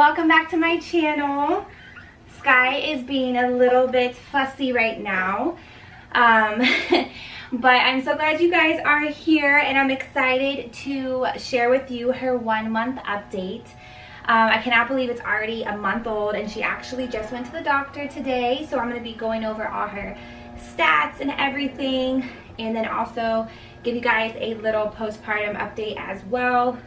welcome back to my channel. Sky is being a little bit fussy right now, but I'm so glad you guys are here, and I'm excited to share with you her 1 month update. I cannot believe it's already a month old, and she actually just went to the doctor today, so I'm going to be going over all her stats and everything, and then also give you guys a little postpartum update as well.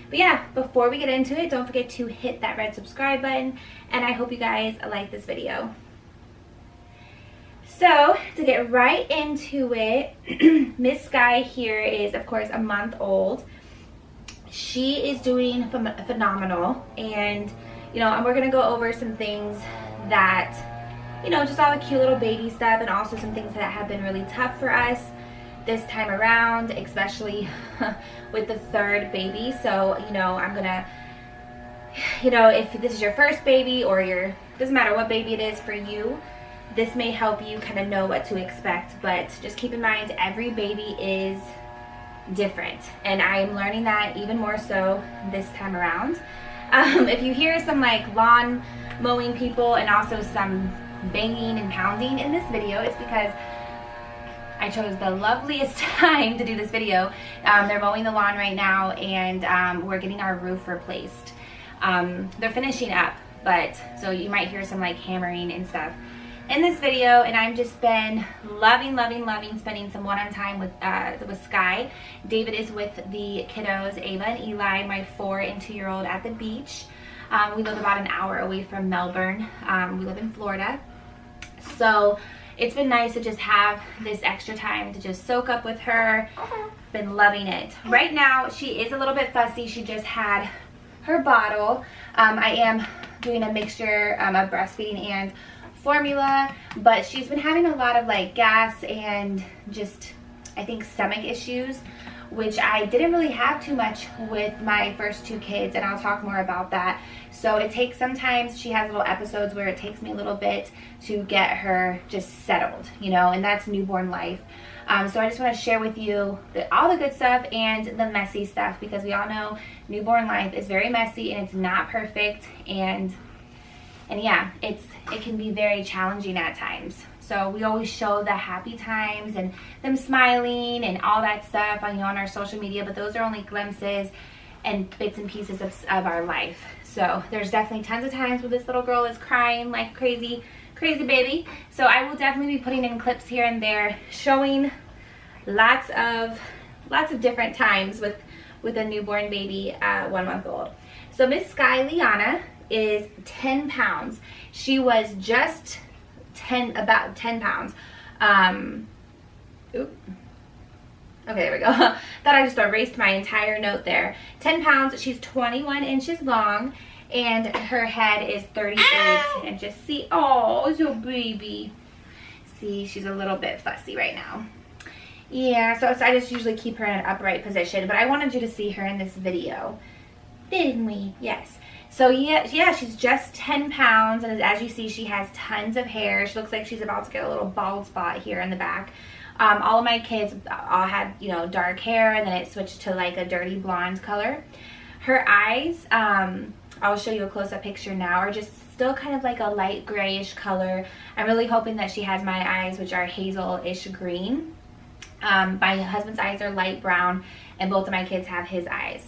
But yeah, before we get into it, don't forget to hit that red subscribe button, and I hope you guys like this video. So, to get right into it, Miss Sky here is, of course, a month old. She is doing phenomenal, and, you know, and we're going to go over some things that, you know, just all the cute little baby stuff, and also some things that have been really tough for us this time around, especially with the third baby. So, you know, I'm gonna, you know, if this is your first baby or your, doesn't matter what baby it is for you, this may help you kind of know what to expect. But just keep in mind, every baby is different, and I'm learning that even more so this time around. If you hear some like lawn mowing people and also some banging and pounding in this video, it's because I chose the loveliest time to do this video. They're mowing the lawn right now, and we're getting our roof replaced. They're finishing up, but so you might hear some like hammering and stuff in this video. And I've just been loving spending some one-on-one time with Sky. David is with the kiddos, Ava and Eli, my 4 and 2-year-old, at the beach. We live about an hour away from Melbourne. We live in Florida, so it's been nice to just have this extra time to just soak up with her. Been loving it. Right now, she is a little bit fussy. She just had her bottle. I am doing a mixture of breastfeeding and formula, but she's been having a lot of like gas and just, I think, stomach issues, which I didn't really have too much with my first 2 kids, and I'll talk more about that. So it takes, sometimes she has little episodes where it takes me a little bit to get her just settled, you know, and that's newborn life. So I just want to share with you all the good stuff and the messy stuff, because we all know newborn life is very messy and it's not perfect, and yeah, it can be very challenging at times. So we always show the happy times and them smiling and all that stuff on, you know, on our social media, but those are only glimpses and bits and pieces of our life. So there's definitely tons of times where this little girl is crying like crazy baby. So I will definitely be putting in clips here and there showing lots of different times with a newborn baby at 1 month old. So Miss Sky Liana is 10 pounds. She was just about 10 pounds. Okay, there we go. Thought I just erased my entire note there. 10 pounds. She's 21 inches long, and her head is 38 inches. See, oh, so baby. See, she's a little bit fussy right now. Yeah, so I just usually keep her in an upright position, but I wanted you to see her in this video. Didn't we? Yes. So yeah, she's just 10 pounds, and as you see, she has tons of hair. She looks like she's about to get a little bald spot here in the back. All of my kids all had, you know, dark hair, and then it switched to like a dirty blonde color. Her eyes, I'll show you a close-up picture now, are just still kind of like a light grayish color. I'm really hoping that she has my eyes, which are hazel-ish green. My husband's eyes are light brown, and both of my kids have his eyes.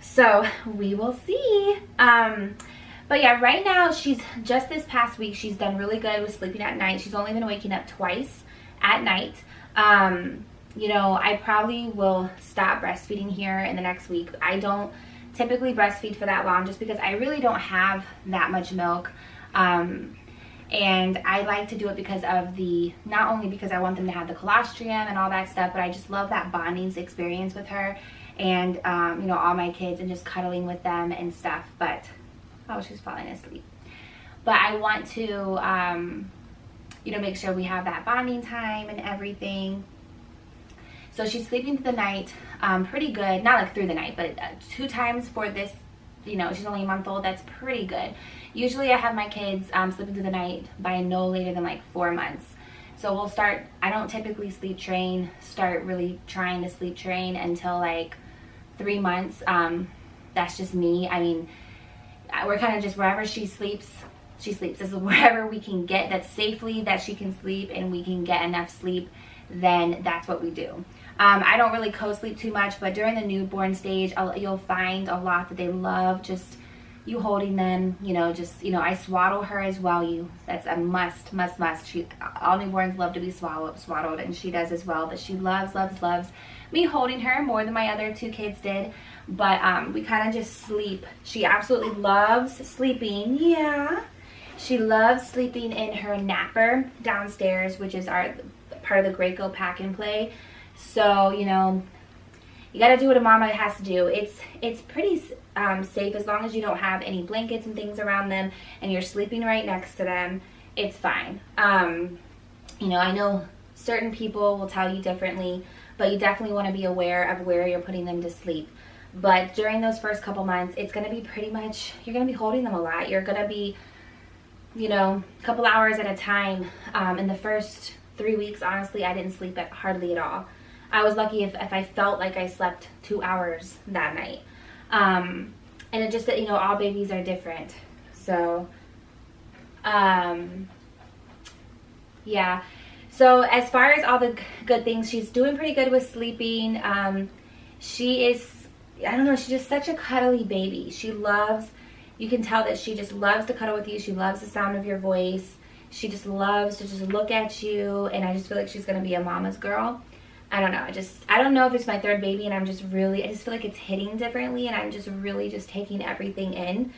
So we will see. But yeah, right now, she's just this past week, she's done really good with sleeping at night. She's only been waking up twice at night. You know, I probably will stop breastfeeding here in the next week. I don't typically breastfeed for that long just because I really don't have that much milk. And I like to do it because of not only because I want them to have the colostrum and all that stuff, but I just love that bonding experience with her. And, you know, all my kids, and just cuddling with them and stuff. But, oh, she's falling asleep. But I want to, you know, make sure we have that bonding time and everything. So she's sleeping through the night pretty good. Not like through the night, but 2 times for this, you know, she's only a month old. That's pretty good. Usually I have my kids sleeping through the night by no later than like 4 months. So we'll start, I don't typically sleep train, start really trying to sleep train until like 3 months. That's just me. I mean, we're kind of just wherever she sleeps, she sleeps. This is wherever we can get that safely that she can sleep and we can get enough sleep, then that's what we do. I don't really co-sleep too much, but during the newborn stage, you'll find a lot that they love just you holding them, you know, just, you know, I swaddle her as well. That's a must. All newborns love to be swaddled, and she does as well, but she loves me holding her more than my other 2 kids did. But we kind of just sleep. She absolutely loves sleeping. Yeah. She loves sleeping in her napper downstairs, which is our part of the Graco pack and play. So, you know, you got to do what a mama has to do. It's pretty safe as long as you don't have any blankets and things around them and you're sleeping right next to them. It's fine. You know, I know certain people will tell you differently, but you definitely want to be aware of where you're putting them to sleep. But during those first couple months, it's going to be pretty much, you're going to be holding them a lot. You're going to be, you know, a couple hours at a time. In the first 3 weeks, honestly, I didn't sleep hardly at all. I was lucky if I felt like I slept 2 hours that night. And it just that, you know, all babies are different. So, yeah. So as far as all the good things, she's doing pretty good with sleeping. She is, I don't know, she's just such a cuddly baby. She loves, you can tell that she just loves to cuddle with you. She loves the sound of your voice. She just loves to just look at you. And I just feel like she's going to be a mama's girl. I don't know. I don't know if it's my 3rd baby and I just feel like it's hitting differently and I'm just really just taking everything in.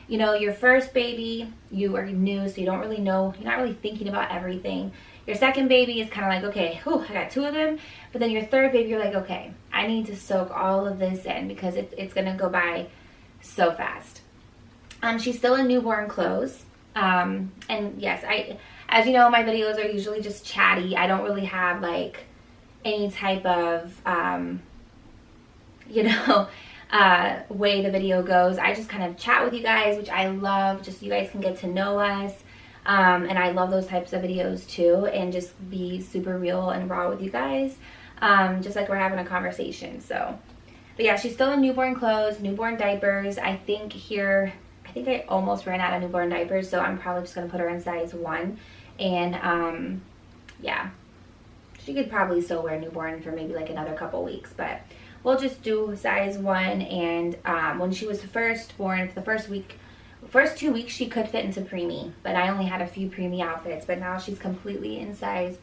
You know, your first baby, you are new, so you don't really know, you're not really thinking about everything. Your second baby is kind of like, okay, whew, I got 2 of them. But then your 3rd baby, you're like, okay, I need to soak all of this in because it's going to go by so fast. She's still in newborn clothes. And yes, as you know, my videos are usually just chatty. I don't really have like any type of, you know, way the video goes. I just kind of chat with you guys, which I love. Just you guys can get to know us. And I love those types of videos too, and just be super real and raw with you guys, just like we're having a conversation. So, but yeah, she's still in newborn clothes, newborn diapers. I think I almost ran out of newborn diapers, so I'm probably just gonna put her in size 1. And yeah, she could probably still wear newborn for maybe like another couple weeks, but we'll just do size 1. And when she was first born, for the first 2 weeks she could fit into preemie, but I only had a few preemie outfits. But now she's completely in size,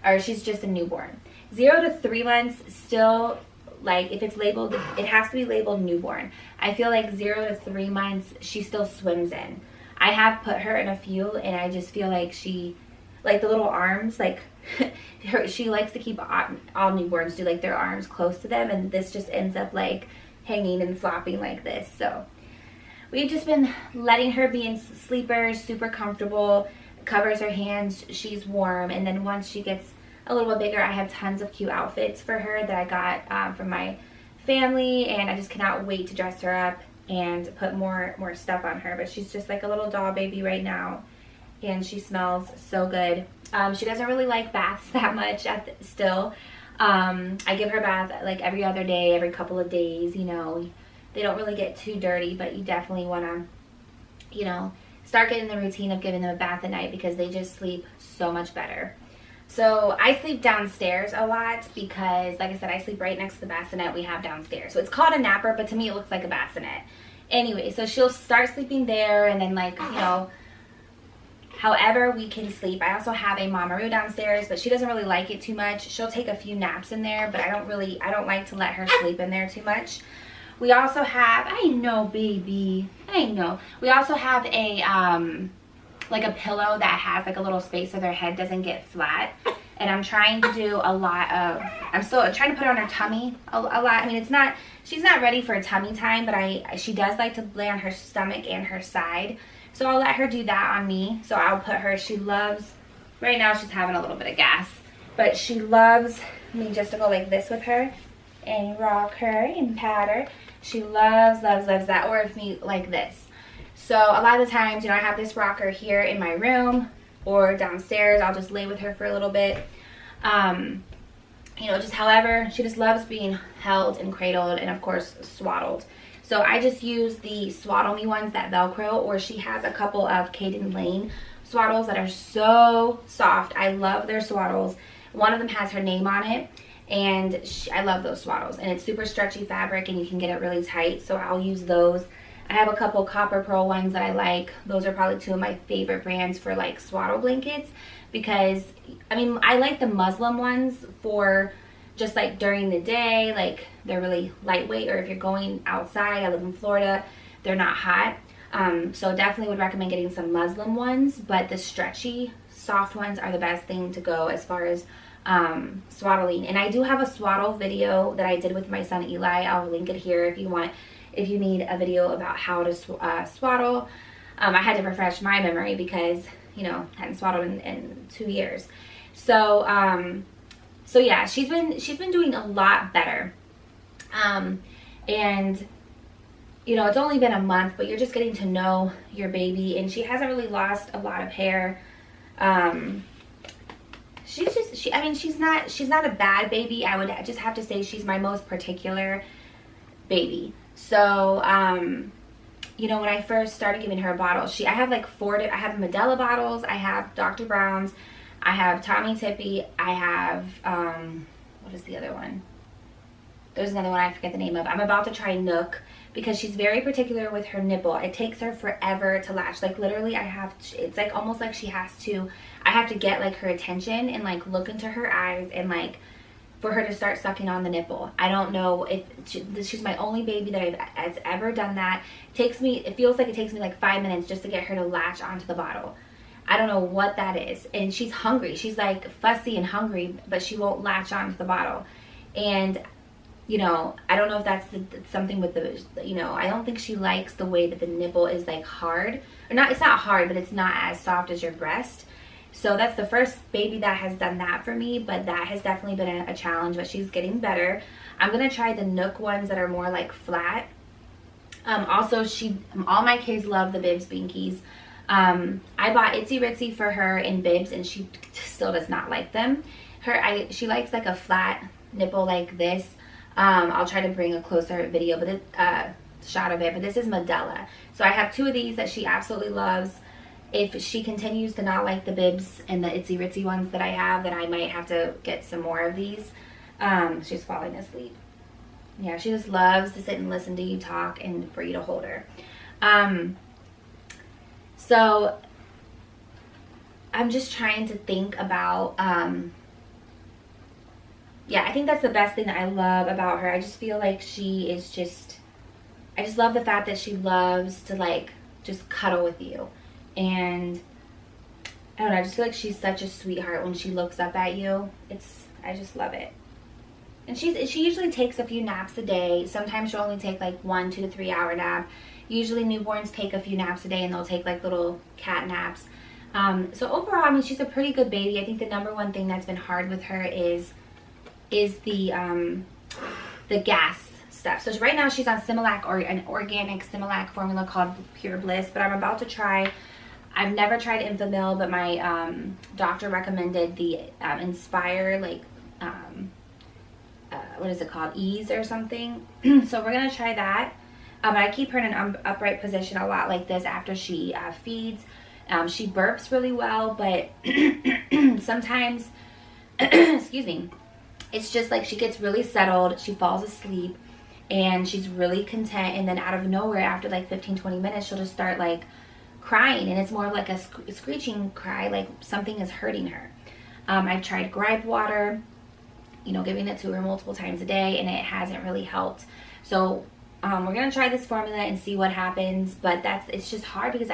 or she's just a newborn. 0 to 3 months still, like if it's labeled, it has to be labeled newborn. I feel like 0 to 3 months she still swims in. I have put her in a few and I just feel like she, like the little arms, like she likes to keep all newborns do like their arms close to them, and this just ends up like hanging and flopping like this. So we've just been letting her be in sleepers, super comfortable, covers her hands, she's warm. And then once she gets a little bit bigger, I have tons of cute outfits for her that I got from my family, and I just cannot wait to dress her up and put more stuff on her. But she's just like a little doll baby right now, and she smells so good. She doesn't really like baths that much still. I give her a bath like every other day, every couple of days, you know. They don't really get too dirty, but you definitely want to, you know, start getting the routine of giving them a bath at night because they just sleep so much better. So I sleep downstairs a lot because, like I said, I sleep right next to the bassinet we have downstairs. So it's called a napper, but to me it looks like a bassinet. Anyway, so she'll start sleeping there, and then, like, you know, however we can sleep. I also have a mama-roo downstairs, but she doesn't really like it too much. She'll take a few naps in there, but I don't like to let her sleep in there too much. We also have, I know, baby, I know. We also have a, like a pillow that has like a little space so their head doesn't get flat. And I'm trying to do a lot of, I'm still trying to put her on her tummy a lot. I mean, she's not ready for a tummy time, but she does like to lay on her stomach and her side. So I'll let her do that on me. So I'll put her, she loves, right now she's having a little bit of gas, but she loves me just to go like this with her and rock her and pat her. She loves that, or with me like this. So a lot of the times, you know, I have this rocker here in my room or downstairs. I'll just lay with her for a little bit. You know, just however, she just loves being held and cradled and, of course, swaddled. So I just use the Swaddle Me ones that Velcro, or she has a couple of Caden Lane swaddles that are so soft. I love their swaddles. One of them has her name on it, and I love those swaddles, and it's super stretchy fabric and you can get it really tight, so I'll use those. I have a couple Copper Pearl ones that I like. Those are probably two of my favorite brands for like swaddle blankets, because I mean, I like the Muslim ones for just like during the day, like they're really lightweight, or if you're going outside. I live in Florida, they're not hot. So definitely would recommend getting some Muslim ones, but the stretchy soft ones are the best thing to go as far as swaddling. And I do have a swaddle video that I did with my son Eli. I'll link it here if you need a video about how to swaddle. I had to refresh my memory because, you know, I hadn't swaddled in 2 years. So so yeah, she's been doing a lot better. And you know, it's only been a month, but you're just getting to know your baby, and she hasn't really lost a lot of hair. I mean, she's not a bad baby. I would just have to say she's my most particular baby. So, you know, when I first started giving her a bottle, I have like I have Medela bottles, I have Dr. Brown's, I have Tommy Tippy, I have, what is the other one? There's another one I forget the name of. I'm about to try Nook, because she's very particular with her nipple. It takes her forever to latch. Like literally it's like almost like I have to get like her attention and like look into her eyes and like for her to start sucking on the nipple. I don't know if she's my only baby that has ever done that. It feels like it takes me like 5 minutes just to get her to latch onto the bottle. I don't know what that is. And she's hungry. She's like fussy and hungry, but she won't latch onto the bottle. And you know, I don't know if that's something with the, you know, I don't think she likes the way that the nipple is like hard. Or not, it's not hard, but it's not as soft as your breast. So that's the first baby that has done that for me, but that has definitely been a challenge, but she's getting better. I'm going to try the Nook ones that are more like flat. Also, all my kids love the Bibs Binkies. I bought Itsy Ritsy for her in Bibs, and she still does not like them. She likes like a flat nipple like this. I'll try to bring a closer video, but shot of it. But this is Medela. So I have 2 of these that she absolutely loves. If she continues to not like the Bibs and the Itsy Ritsy ones that I have, then I might have to get some more of these. She's falling asleep. Yeah, she just loves to sit and listen to you talk and for you to hold her. So I'm just trying to think about yeah, I think that's the best thing that I love about her. I just feel like she is I just love the fact that she loves to like just cuddle with you. And I don't know, I just feel like she's such a sweetheart when she looks up at you. I just love it. And she usually takes a few naps a day. Sometimes she'll only take like 1 2 to 3 hour nap. Usually newborns take a few naps a day, and they'll take like little cat naps. So overall, I mean, she's a pretty good baby. I think the number one thing that's been hard with her is the gas stuff. So right now she's on Similac, or an organic Similac formula called Pure Bliss, but I'm about to try, I've never tried Infamil, but my doctor recommended the Inspire, like what is it called, Ease or something. So we're gonna try that. I keep her in an upright position a lot like this after she feeds. She burps really well, but sometimes excuse me, it's just like she gets really settled, she falls asleep, and she's really content, and then out of nowhere after like 15-20 minutes she'll just start like crying, and it's more like a screeching cry, like something is hurting her. I've tried gripe water, you know, giving it to her multiple times a day, and it hasn't really helped. So we're gonna try this formula and see what happens, but it's just hard because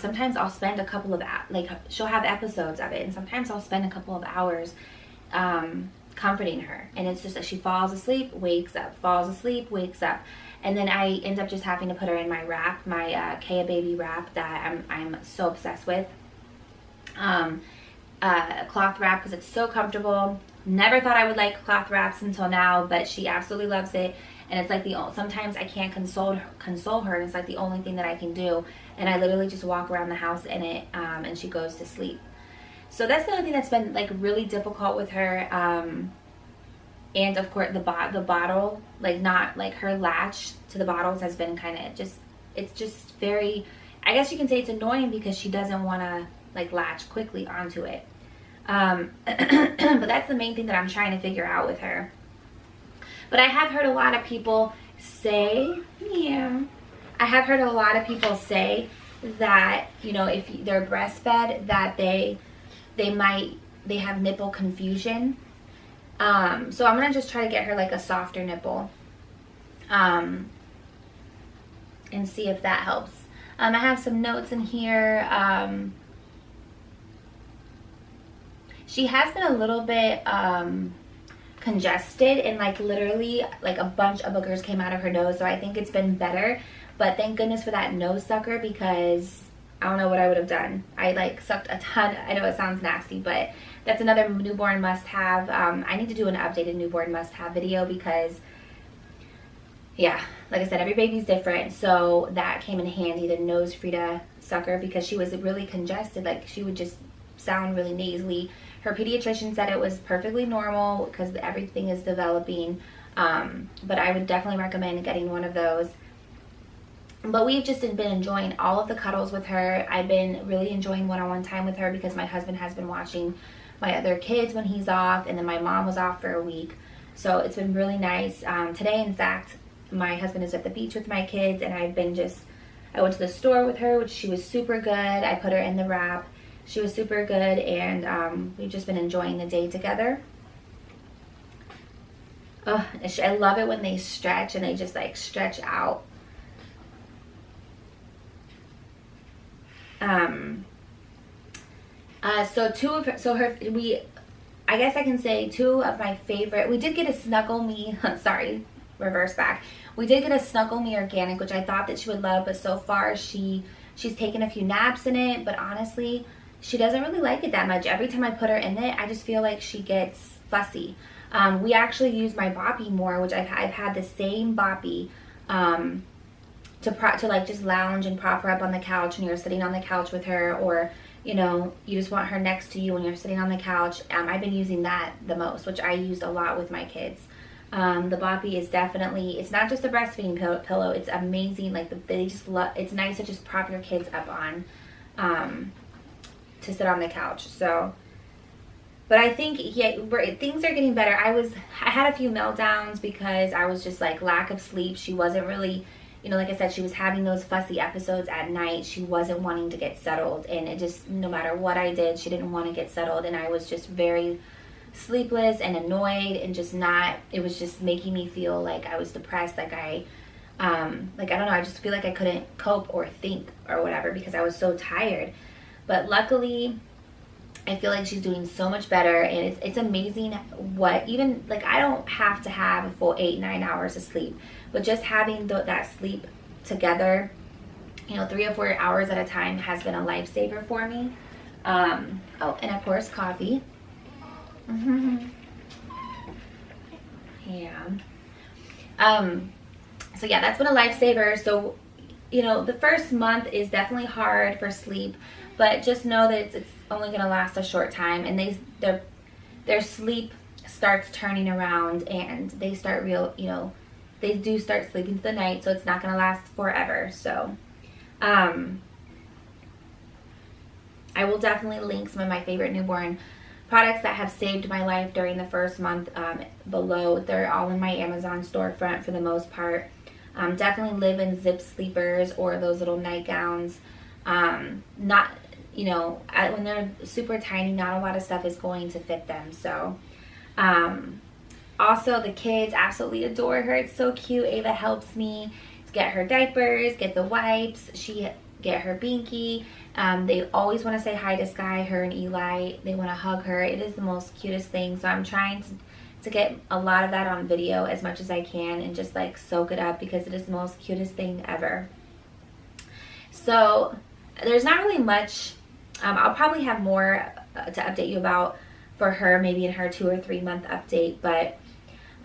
sometimes I'll spend a couple of, like, she'll have episodes of it, and sometimes I'll spend a couple of hours comforting her, and it's just that she falls asleep, wakes up, falls asleep, wakes up, and then I end up just having to put her in my wrap, my Kea Baby wrap that I'm so obsessed with. Cloth wrap, because it's so comfortable. Never thought I would like cloth wraps until now, but she absolutely loves it. And it's like sometimes I can't console her, and it's like the only thing that I can do. And I literally just walk around the house in it, and she goes to sleep. So that's the only thing that's been like really difficult with her. And of course the bottle, like not like her latch to the bottles has been kind of just, it's just very, I guess you can say it's annoying because she doesn't want to like latch quickly onto it. But that's the main thing that I'm trying to figure out with her. But I have heard a lot of people say, yeah, I have heard a lot of people say that, you know, if they're breastfed, that they have nipple confusion. So I'm gonna just try to get her like a softer nipple, and see if that helps. I have some notes in here. She has been a little bit congested, and like literally like a bunch of boogers came out of her nose, so I think it's been better. But thank goodness for that nose sucker, because I don't know what I would have done. I like sucked a ton. I know it sounds nasty, but that's another newborn must-have. I need to do an updated newborn must-have video because, yeah, like I said, every baby's different. So that came in handy, the nose Frida sucker, because she was really congested. Like she would just sound really nasally. Her pediatrician said it was perfectly normal because everything is developing. But I would definitely recommend getting one of those. But we've just been enjoying all of the cuddles with her. I've been really enjoying one-on-one time with her because my husband has been watching my other kids when he's off, and then my mom was off for a week. So it's been really nice. Today, in fact, my husband is at the beach with my kids, and I went to the store with her, which she was super good. I put her in the wrap. She was super good, and we've just been enjoying the day together. Oh, I love it when they stretch and they just like stretch out. I guess I can say two of my favorite, we did get a Snuggle Me, sorry, reverse back. We did get a Snuggle Me organic, which I thought that she would love, but so far she's taken a few naps in it, but honestly, she doesn't really like it that much. Every time I put her in it, I just feel like she gets fussy. We actually use my boppy more, which I've had the same boppy, to like just lounge and prop her up on the couch when you're sitting on the couch with her, or you know, you just want her next to you when you're sitting on the couch. I've been using that the most, which I used a lot with my kids. The boppy is definitely, it's not just a breastfeeding pillow, it's amazing. Like they just love, it's nice to just prop your kids up on, to sit on the couch. So, but I think, yeah, things are getting better. I had a few meltdowns because I was just like lack of sleep. She wasn't really, you know, like I said, she was having those fussy episodes at night. She wasn't wanting to get settled, and it just, no matter what I did, she didn't want to get settled, and I was just very sleepless and annoyed, and just not, it was just making me feel like I was depressed, like I don't know, I just feel like I couldn't cope or think or whatever because I was so tired. But luckily, I feel like she's doing so much better, and it's amazing what, even like I don't have to have a full 8-9 hours of sleep, but just having that sleep together, you know, 3 or 4 hours at a time has been a lifesaver for me. Oh, and of course coffee. Yeah. So yeah, that's been a lifesaver. So, you know, the first month is definitely hard for sleep, but just know that it's only going to last a short time, and their sleep starts turning around, and they start they do start sleeping through the night, so it's not going to last forever. So I will definitely link some of my favorite newborn products that have saved my life during the first month below. They're all in my Amazon storefront for the most part. Definitely live in zip sleepers or those little nightgowns. Not, you know, when they're super tiny, not a lot of stuff is going to fit them. So also the kids absolutely adore her. It's so cute. Ava helps me get her diapers, get the wipes, get her binky. They always want to say hi to Sky, her and Eli. They want to hug her. It is the most cutest thing. So I'm trying to get a lot of that on video as much as I can and just like soak it up because it is the most cutest thing ever. So there's not really much. I'll probably have more to update you about for her, maybe in her 2 or 3 month update, but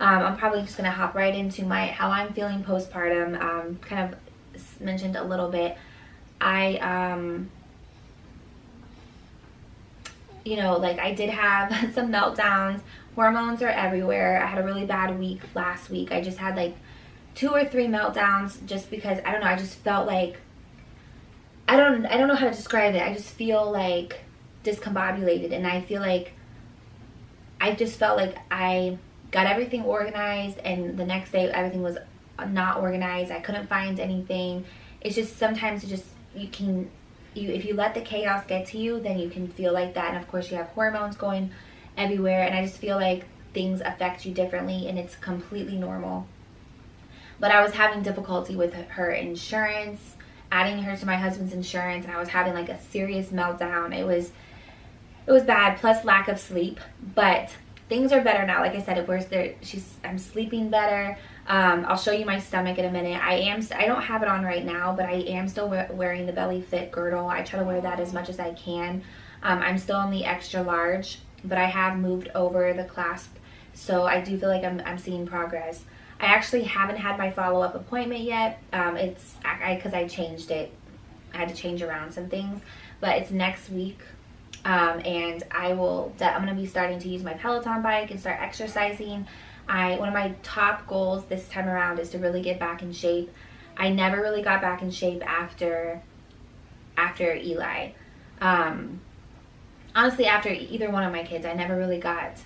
I'm probably just going to hop right into how I'm feeling postpartum. Kind of mentioned a little bit. you know, like I did have some meltdowns. Hormones are everywhere. I had a really bad week last week. I just had like 2 or 3 meltdowns just because, I don't know, I just felt like, I don't know how to describe it. I just feel like discombobulated, and I feel like I just felt like I got everything organized and the next day everything was not organized. I couldn't find anything. It's just sometimes it just, if you let the chaos get to you, then you can feel like that. And of course you have hormones going everywhere, and I just feel like things affect you differently, and it's completely normal. But I was having difficulty with her insurance, adding her to my husband's insurance, and I was having like a serious meltdown. It was bad, plus lack of sleep. But things are better now. Like I said, I'm sleeping better. I'll show you my stomach in a minute. I don't have it on right now, but I am still wearing the Belly Fit girdle. I try to wear that as much as I can. I'm still in the extra large, but I have moved over the clasp, so I do feel like I'm seeing progress. I actually haven't had my follow-up appointment yet. It's because I changed it. I had to change around some things, but it's next week. And I'm going to be starting to use my Peloton bike and start exercising. One of my top goals this time around is to really get back in shape. I never really got back in shape after Eli. Honestly, after either one of my kids, I never really got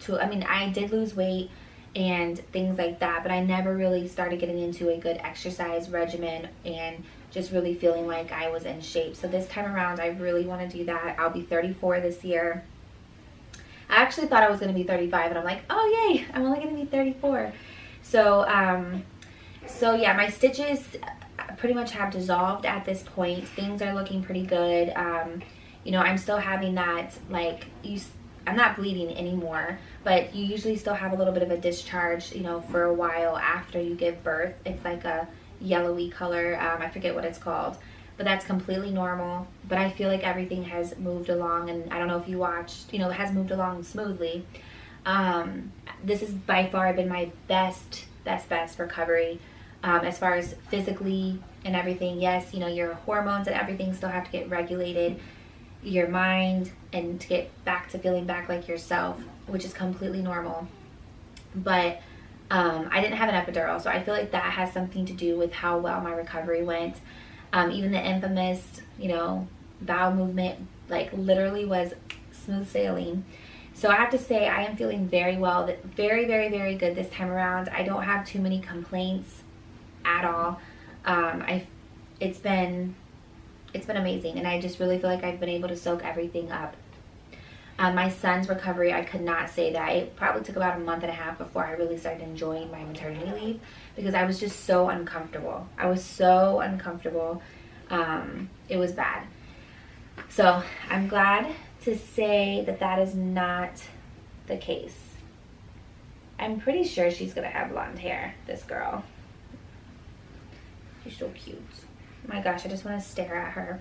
to, I mean, I did lose weight and things like that, but I never really started getting into a good exercise regimen and just really feeling like I was in shape. So this time around, I really want to do that. I'll be 34 this year. I actually thought I was going to be 35, and I'm like, oh yay, I'm only going to be 34. So yeah, my stitches pretty much have dissolved at this point. Things are looking pretty good. You know, I'm still having that, like, I'm not bleeding anymore, but you usually still have a little bit of a discharge, you know, for a while after you give birth. It's like a yellowy color. I forget what it's called, but that's completely normal. But I feel like everything has moved along, and I don't know if you watched, you know, it has moved along smoothly. This has by far been my best recovery, as far as physically and everything. Yes, you know, your hormones and everything still have to get regulated, your mind, and to get back to feeling back like yourself, which is completely normal. But I didn't have an epidural, so I feel like that has something to do with how well my recovery went. Even the infamous, you know, bowel movement, like, literally was smooth sailing. So I have to say I am feeling very well, very, very, very good this time around. I don't have too many complaints at all. It's been amazing, and I just really feel like I've been able to soak everything up. My son's recovery, I could not say that. It probably took about a month and a half before I really started enjoying my maternity leave, because I was just so uncomfortable. I was so uncomfortable. It was bad. So I'm glad to say that that is not the case. I'm pretty sure she's gonna have blonde hair, this girl. She's so cute. My gosh, I just want to stare at her.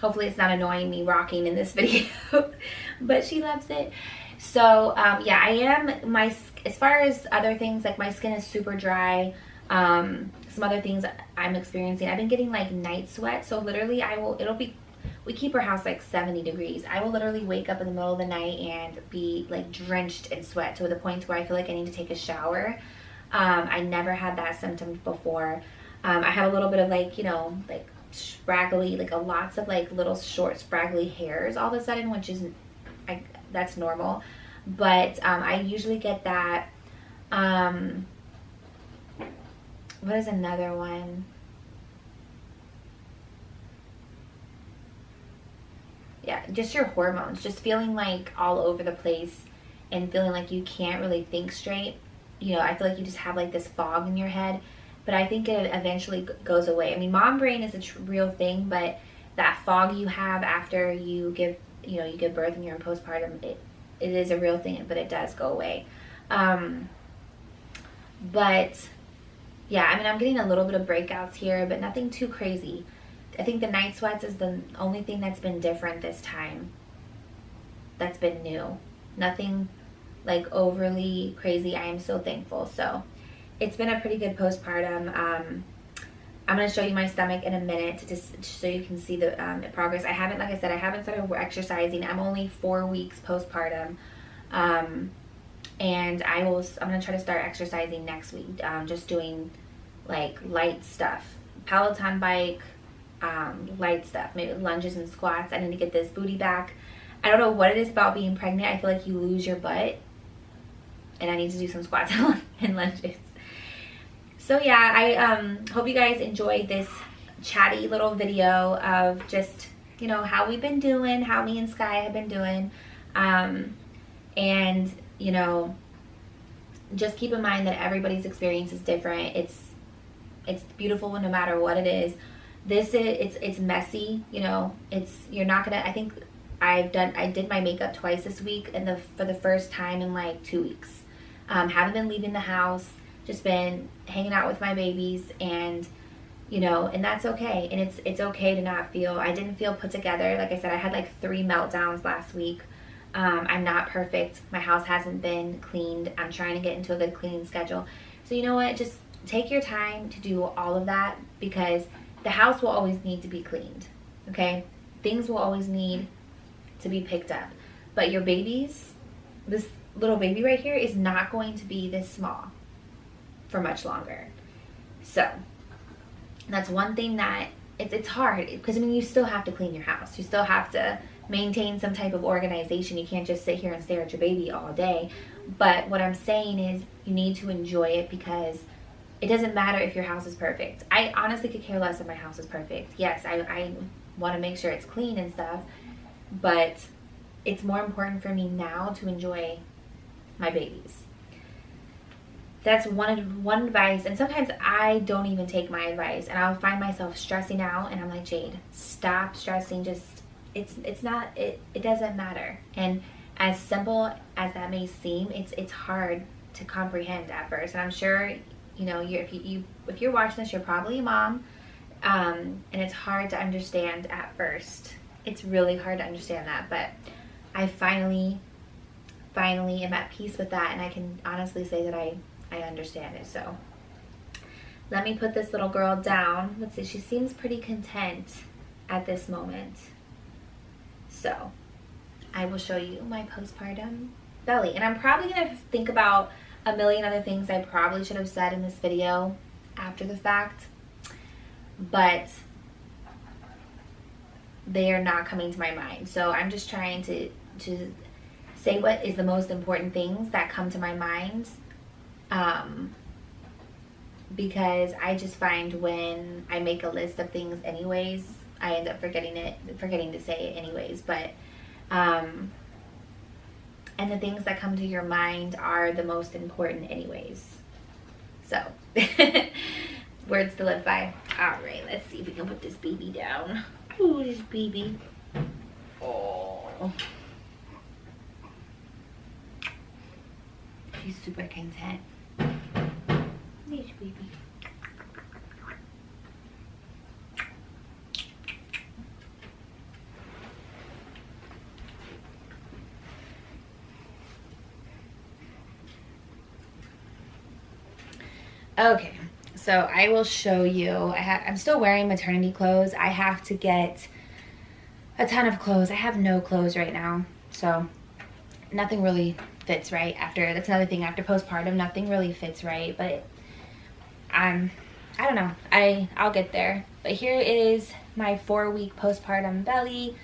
Hopefully it's not annoying me rocking in this video, but she loves it. So yeah, I am, as far as other things, like, my skin is super dry. Some other things I'm experiencing, I've been getting like night sweat. So literally we keep our house like 70 degrees. I will literally wake up in the middle of the night and be like drenched in sweat, to the point where I feel like I need to take a shower. I never had that symptom before. I have a little bit of, like, you know, like spraggly, like lots of like little short spraggly hairs all of a sudden, which is, that's normal. But I usually get that. What is another one? Yeah, just your hormones, just feeling like all over the place and feeling like you can't really think straight. You know, I feel like you just have like this fog in your head, but I think it eventually goes away. I mean, mom brain is a real thing, but that fog you have after you give birth and you're in postpartum, it is a real thing, but it does go away. But yeah, I mean, I'm getting a little bit of breakouts here, but nothing too crazy. I think the night sweats is the only thing that's been different this time. That's been new. Nothing like overly crazy. I am so thankful. So it's been a pretty good postpartum. I'm going to show you my stomach in a minute just so you can see the progress. I haven't, like I said, I haven't started exercising. I'm only 4 weeks postpartum. And I'm going to try to start exercising next week. Just doing like light stuff. Peloton bike, light stuff. Maybe lunges and squats. I need to get this booty back. I don't know what it is about being pregnant. I feel like you lose your butt. And I need to do some squats and lunges. So yeah, I hope you guys enjoyed this chatty little video of just, you know, how we've been doing, how me and Sky have been doing. And, you know, just keep in mind that everybody's experience is different. It's beautiful no matter what it is. It's messy, you know. You're not gonna, I think I did my makeup twice this week and for the first time in like 2 weeks. Haven't been leaving the house, just been hanging out with my babies, and you know, and that's okay. And it's okay to not feel, I didn't feel put together. Like I said, I had like 3 meltdowns last week. I'm not perfect. My house hasn't been cleaned. I'm trying to get into a good cleaning schedule. So you know what, just take your time to do all of that, because the house will always need to be cleaned, okay? Things will always need to be picked up. But your babies, this little baby right here is not going to be this small for much longer. So that's one thing that it's hard, because I mean, you still have to clean your house. You still have to maintain some type of organization. You can't just sit here and stare at your baby all day. But what I'm saying is you need to enjoy it, because it doesn't matter if your house is perfect. I honestly could care less if my house is perfect. Yes, I want to make sure it's clean and stuff, but it's more important for me now to enjoy my babies. That's one advice. And sometimes I don't even take my advice, and I'll find myself stressing out, and I'm like, Jade, stop stressing. Just it doesn't matter. And as simple as that may seem, it's hard to comprehend at first. And I'm sure, you know, if you're watching this, you're probably a mom, and it's hard to understand at first. It's really hard to understand that, but I finally am at peace with that, and I can honestly say that I understand it. So let me put this little girl down. Let's see, she seems pretty content at this moment. So I will show you my postpartum belly. And I'm probably going to think about a million other things I probably should have said in this video after the fact, but they are not coming to my mind. So I'm just trying to say what is the most important things that come to my mind, because I just find when I make a list of things anyways, I end up forgetting to say it anyways. But and the things that come to your mind are the most important anyways. So words to live by. All right, let's see if we can put this baby down. Ooh, this baby. Oh, she's super content. This baby. Okay, so I will show you. I'm still wearing maternity clothes. I have to get a ton of clothes. I have no clothes right now, so nothing really fits right after. That's another thing, after postpartum, nothing really fits right. But I don't know. I'll get there. But here is my 4-week postpartum belly.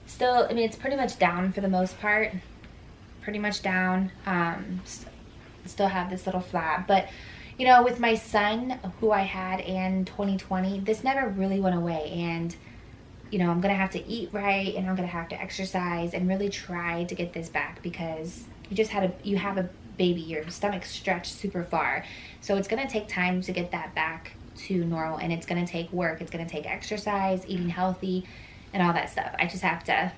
Still, I mean, it's pretty much down for the most part. Pretty much down. Still have this little flap, but you know, with my son, who I had in 2020, this never really went away. And, you know, I'm going to have to eat right, and I'm going to have to exercise and really try to get this back, because you have a baby, your stomach's stretched super far. So it's going to take time to get that back to normal, and it's going to take work. It's going to take exercise, eating healthy, and all that stuff. I just have to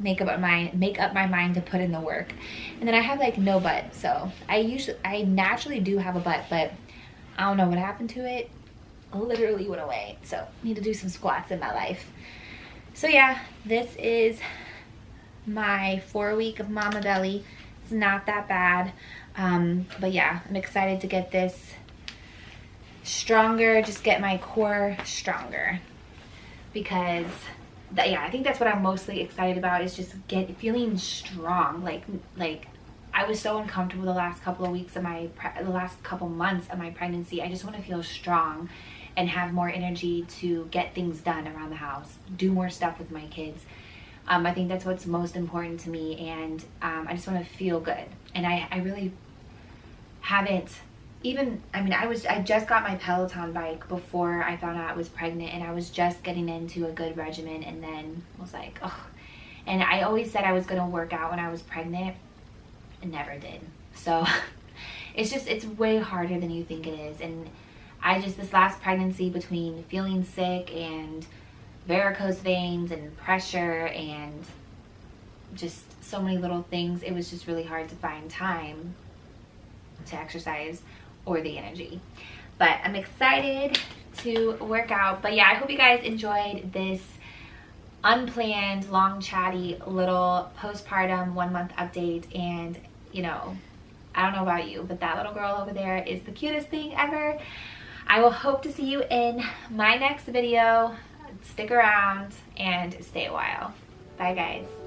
make up my mind to put in the work. And then I have like no butt, so I naturally do have a butt, but I don't know what happened to it. Literally went away. So need to do some squats in my life. So yeah, this is my 4-week of mama belly. It's not that bad, but yeah, I'm excited to get this stronger, just get my core stronger, because yeah, I think that's what I'm mostly excited about, is just feeling strong. Like I was so uncomfortable the last couple of weeks of the last couple months of my pregnancy. I just want to feel strong and have more energy to get things done around the house, do more stuff with my kids. I think that's what's most important to me, and I just want to feel good. And I really haven't even, I mean, I just got my Peloton bike before I found out I was pregnant, and I was just getting into a good regimen, and then was like, oh. And I always said I was going to work out when I was pregnant, and never did. So it's way harder than you think it is. And this last pregnancy, between feeling sick and varicose veins and pressure and just so many little things, it was just really hard to find time to exercise or the energy. But I'm excited to work out. But yeah, I hope you guys enjoyed this unplanned, long, chatty little postpartum 1 month update. And you know, I don't know about you, but that little girl over there is the cutest thing ever. I will hope to see you in my next video. Stick around and stay a while. Bye guys.